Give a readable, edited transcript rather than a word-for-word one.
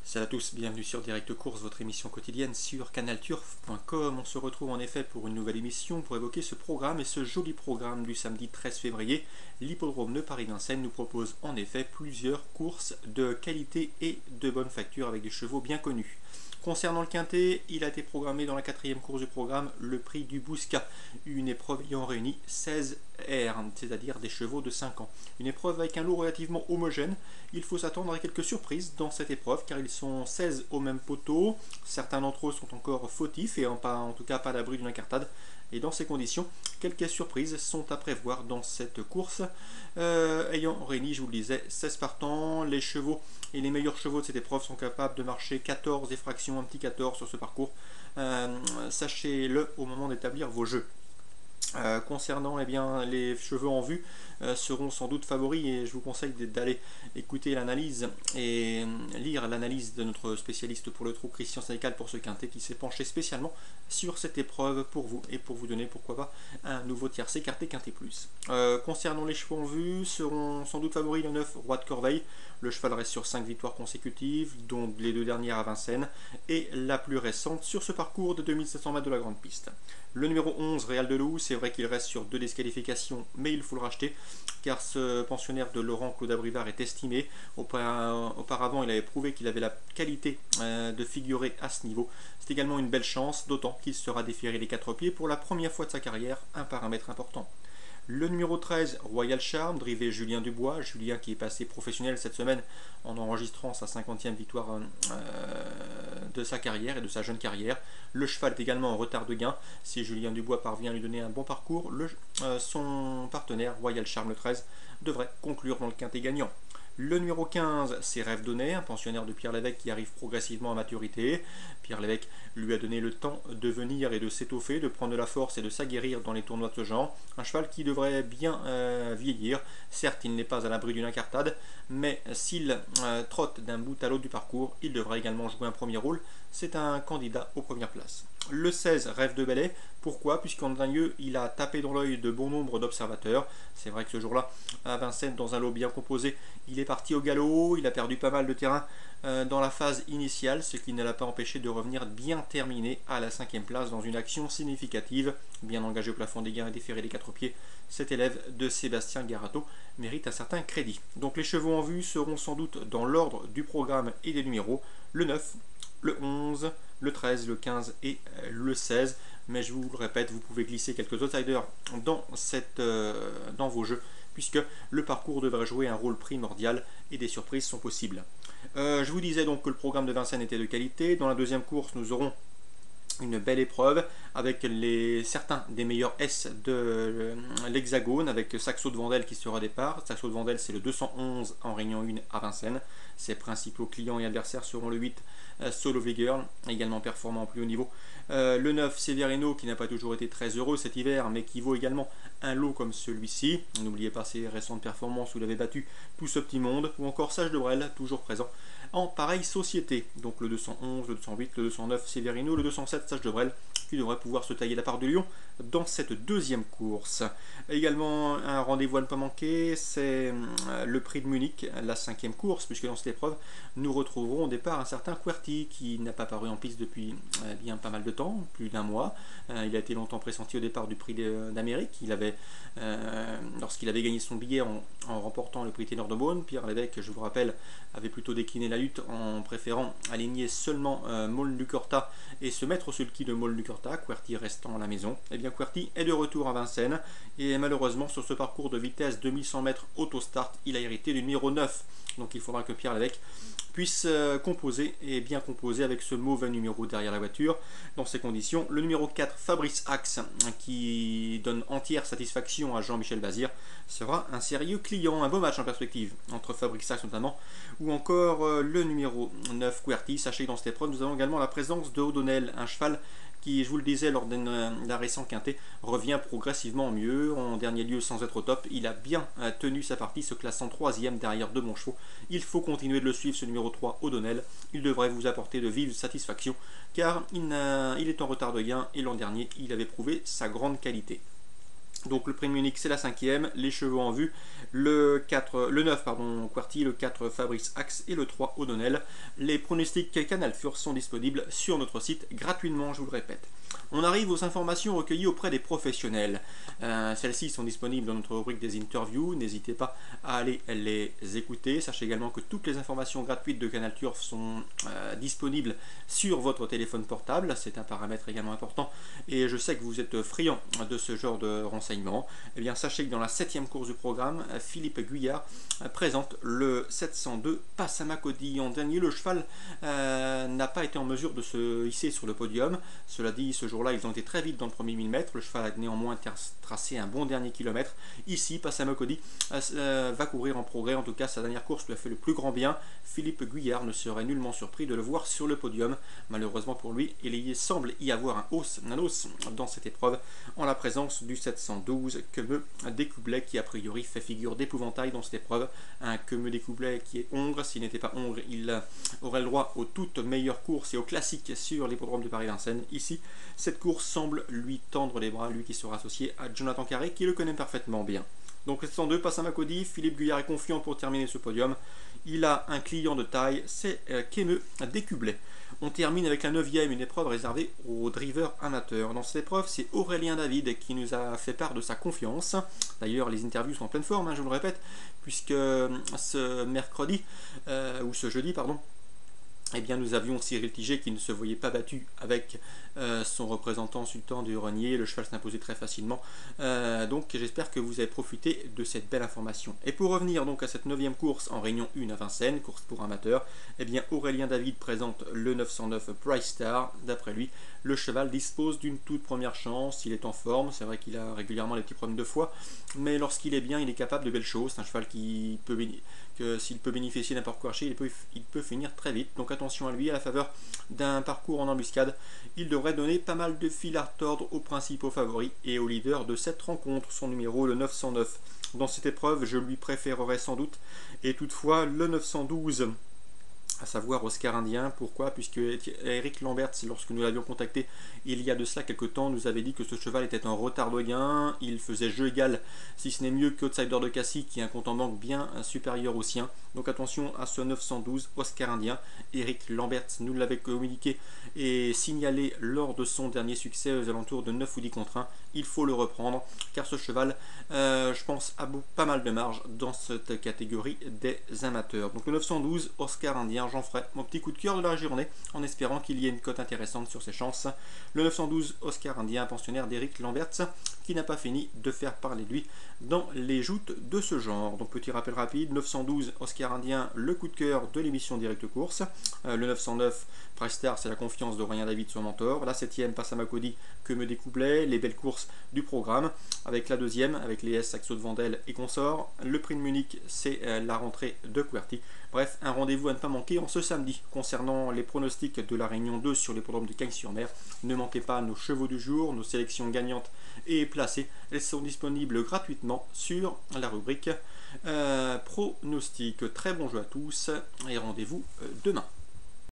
Salut à tous, bienvenue sur Direct Course, votre émission quotidienne sur canalturf.com. On se retrouve en effet pour une nouvelle émission pour évoquer ce programme et ce joli programme du samedi 13 février. L'hippodrome de Paris-Vincennes nous propose en effet plusieurs courses de qualité et de bonne facture avec des chevaux bien connus. Concernant le quintet, il a été programmé dans la quatrième course du programme le prix du Bouscat, une épreuve ayant réuni 16 R, c'est-à-dire des chevaux de 5 ans. Une épreuve avec un lot relativement homogène. Il faut s'attendre à quelques surprises dans cette épreuve car ils sont 16 au même poteau. Certains d'entre eux sont encore fautifs et en tout cas pas à l'abri d'une incartade. Et dans ces conditions, quelques surprises sont à prévoir dans cette course. Ayant réuni, je vous le disais, 16 partants, les chevaux et les meilleurs chevaux de cette épreuve sont capables de marcher 14 et fractions, un petit 14 sur ce parcours. Sachez-le au moment d'établir vos jeux. Concernant les cheveux en vue seront sans doute favoris et je vous conseille d'aller écouter l'analyse et lire l'analyse de notre spécialiste pour le trot Christian Sénécal pour ce quintet qui s'est penché spécialement sur cette épreuve pour vous et pour vous donner pourquoi pas un nouveau tiercé quarté quintet plus. Concernant les chevaux en vue seront sans doute favoris le 9 Roi de Corbeil. Le cheval reste sur 5 victoires consécutives, dont les 2 dernières à Vincennes et la plus récente sur ce parcours de 2700 mètres de la grande piste. Le numéro 11 Réal de Loup, c'est vrai qu'il reste sur 2 disqualifications, mais il faut le racheter car ce pensionnaire de Laurent Claude Abrivard est estimé. Auparavant, il avait prouvé qu'il avait la qualité de figurer à ce niveau. C'est également une belle chance, d'autant qu'il sera déféré les 4 pieds pour la première fois de sa carrière, un paramètre important. Le numéro 13, Royal Charm, drivé Julien Dubois. Julien qui est passé professionnel cette semaine en enregistrant sa 50e victoire de sa carrière et de sa jeune carrière. Le cheval est également en retard de gain. Si Julien Dubois parvient à lui donner un bon parcours, son partenaire, Royal Charm le 13, devrait conclure dans le quintet gagnant. Le numéro 15, c'est Rêve Donné, un pensionnaire de Pierre Lévesque qui arrive progressivement à maturité. Pierre Lévesque lui a donné le temps de venir et de s'étoffer, de prendre de la force et de s'aguerrir dans les tournois de ce genre. Un cheval qui devrait bien vieillir. Certes, il n'est pas à l'abri d'une incartade, mais s'il trotte d'un bout à l'autre du parcours, il devra également jouer un premier rôle. C'est un candidat aux premières places. Le 16, Rêve de Belay. Pourquoi? Puisqu'en un lieu, il a tapé dans l'œil de bon nombre d'observateurs. C'est vrai que ce jour-là, à Vincennes, dans un lot bien composé, il est parti au galop, il a perdu pas mal de terrain dans la phase initiale, ce qui ne l'a pas empêché de revenir bien terminé à la 5e place dans une action significative, bien engagé au plafond des gains et déféré les 4 pieds. Cet élève de Sébastien Garato mérite un certain crédit. Donc les chevaux en vue seront sans doute dans l'ordre du programme et des numéros, le 9, le 11, le 13, le 15 et le 16. Mais je vous le répète, vous pouvez glisser quelques outsiders dans vos jeux, puisque le parcours devrait jouer un rôle primordial et des surprises sont possibles. Je vous disais donc que le programme de Vincennes était de qualité. Dans la deuxième course, nous aurons une belle épreuve avec certains des meilleurs S de l'Hexagone, avec Saxo de Vendel qui sera au départ. Saxo de Vendel, c'est le 211 en Réunion 1 à Vincennes. Ses principaux clients et adversaires seront le 8 Solo Girl, également performant au plus haut niveau. Le 9 Severino qui n'a pas toujours été très heureux cet hiver, mais qui vaut également un lot comme celui-ci. N'oubliez pas ses récentes performances où il avait battu tout ce petit monde. Ou encore Sage de Brel, toujours présent en pareille société. Donc le 211, le 208, le 209 Severino, le 207 Sage de Brel qui devrait pouvoir se tailler la part de lion dans cette deuxième course. Également un rendez-vous à ne pas manquer, c'est le prix de Munich, la 5e course, puisque dans cette épreuve nous retrouverons au départ un certain Querty qui n'a pas paru en piste depuis bien pas mal de temps, plus d'un mois. Il a été longtemps pressenti au départ du prix d'Amérique. Lorsqu'il avait gagné son billet en remportant le prix Ténor de Beaune, Pierre Lévesque, je vous rappelle, avait plutôt décliné la lutte en préférant aligner seulement Maul Lucorta et se mettre sur le quai de Maul Lucorta, Querty restant à la maison. Et bien Querty est de retour à Vincennes et malheureusement sur ce parcours de vitesse 2100 mètres auto-start, il a hérité du numéro 9. Donc il faudra que Pierre Lévesque puisse composer et bien composer avec ce mauvais numéro derrière la voiture. Dans ces conditions, le numéro 4 Fabrice Axe qui donne entière satisfaction à Jean-Michel Bazir sera un sérieux client, un beau match en perspective entre Fabrice Axe notamment ou encore le numéro 9 Querty. Sachez que dans cette épreuve nous avons également la présence de O'Donnell, un cheval qui, je vous le disais lors d'un récent quintet, revient progressivement mieux. En dernier lieu, sans être au top, il a bien tenu sa partie, se classant 3e derrière de bons chevaux. Il faut continuer de le suivre, ce numéro 3, O'Donnell. Il devrait vous apporter de vives satisfactions, car il est en retard de gain et l'an dernier, il avait prouvé sa grande qualité. Donc le prix de Munich c'est la 5e, les chevaux en vue, le 9 Quarty, le 4 Fabrice Axe et le 3 O'Donnell. Les pronostics Canal Turf sont disponibles sur notre site gratuitement, je vous le répète. On arrive aux informations recueillies auprès des professionnels. Celles-ci sont disponibles dans notre rubrique des interviews, n'hésitez pas à aller les écouter. Sachez également que toutes les informations gratuites de Canal Turf sont disponibles sur votre téléphone portable, c'est un paramètre également important et je sais que vous êtes friand de ce genre de renseignements. Eh bien, sachez que dans la 7e course du programme, Philippe Guyard présente le 702 Passamaquoddy. En dernier, le cheval n'a pas été en mesure de se hisser sur le podium. Cela dit, ce jour-là, ils ont été très vite dans le premier 1000 mètres. Le cheval a néanmoins tracé un bon dernier kilomètre. Ici, Passamaquoddy va courir en progrès. En tout cas, sa dernière course lui a fait le plus grand bien. Philippe Guyard ne serait nullement surpris de le voir sur le podium. Malheureusement pour lui, il semble y avoir un os dans cette épreuve en la présence du 712 Quemeux Découblet qui a priori fait figure d'épouvantail dans cette épreuve. Un Quemeux Découblet qui est hongre. S'il n'était pas hongre, il aurait le droit aux toutes meilleures courses et aux classiques sur l'hippodrome de Paris-Vincennes. Ici, cette course semble lui tendre les bras, lui qui sera associé à Jonathan Carré qui le connaît parfaitement bien. Donc le 702 Passamaquoddy, Philippe Guyard est confiant pour terminer ce podium. Il a un client de taille, c'est Quemeux Décublé. On termine avec la 9e, une épreuve réservée aux drivers amateurs. Dans cette épreuve, c'est Aurélien David qui nous a fait part de sa confiance. D'ailleurs, les interviews sont en pleine forme, je vous le répète, puisque ce mercredi, ou ce jeudi, pardon, eh bien, nous avions Cyril Tiget qui ne se voyait pas battu avec son représentant Sultan du Renier. Le cheval s'imposait très facilement. Donc j'espère que vous avez profité de cette belle information. Et pour revenir donc à cette 9e course en Réunion 1 à Vincennes, course pour amateurs, eh bien Aurélien David présente le 909 Price Star. D'après lui, le cheval dispose d'une toute première chance. Il est en forme, c'est vrai qu'il a régulièrement des petits problèmes de foie, mais lorsqu'il est bien, il est capable de belles choses. C'est un cheval qui peut s'il peut bénéficier d'un parcours archer, il peut finir très vite. Donc attention à lui, à la faveur d'un parcours en embuscade. Il devrait donner pas mal de fil à retordre aux principaux favoris et au leader de cette rencontre, son numéro le 909. Dans cette épreuve, je lui préférerais sans doute, et toutefois le 912, à savoir Oscar Indien. Pourquoi? Puisque Eric Lambert, lorsque nous l'avions contacté il y a de cela quelques temps, nous avait dit que ce cheval était en retard de gain, il faisait jeu égal, si ce n'est mieux qu'Outsider de Cassis, qui a un compte en banque bien supérieur au sien. Donc attention à ce 912 Oscar Indien. Eric Lambert nous l'avait communiqué et signalé lors de son dernier succès aux alentours de 9 ou 10 contre 1. Il faut le reprendre, car ce cheval, je pense, a pas mal de marge dans cette catégorie des amateurs. Donc le 912 Oscar Indien, j'en ferai mon petit coup de cœur de la journée en espérant qu'il y ait une cote intéressante sur ses chances. Le 912 Oscar Indien, pensionnaire d'Eric Lamberts, qui n'a pas fini de faire parler de lui dans les joutes de ce genre. Donc petit rappel rapide, 912 Oscar Indien, le coup de cœur de l'émission Direct Course. Le 909 Price Star, c'est la confiance d'Aurélien David, son mentor. La 7e Passamaquoddy, Quemeux Découblet, les belles courses du programme. Avec la 2e, avec les S Saxo de Vendel et consorts. Le prix de Munich, c'est la rentrée de Querty. Bref, un rendez-vous à ne pas manquer en ce samedi. Concernant les pronostics de la Réunion 2 sur l'hippodrome de Cagnes-sur-Mer, ne manquez pas nos chevaux du jour, nos sélections gagnantes et placées. Elles sont disponibles gratuitement sur la rubrique pronostics. Très bon jeu à tous et rendez-vous demain.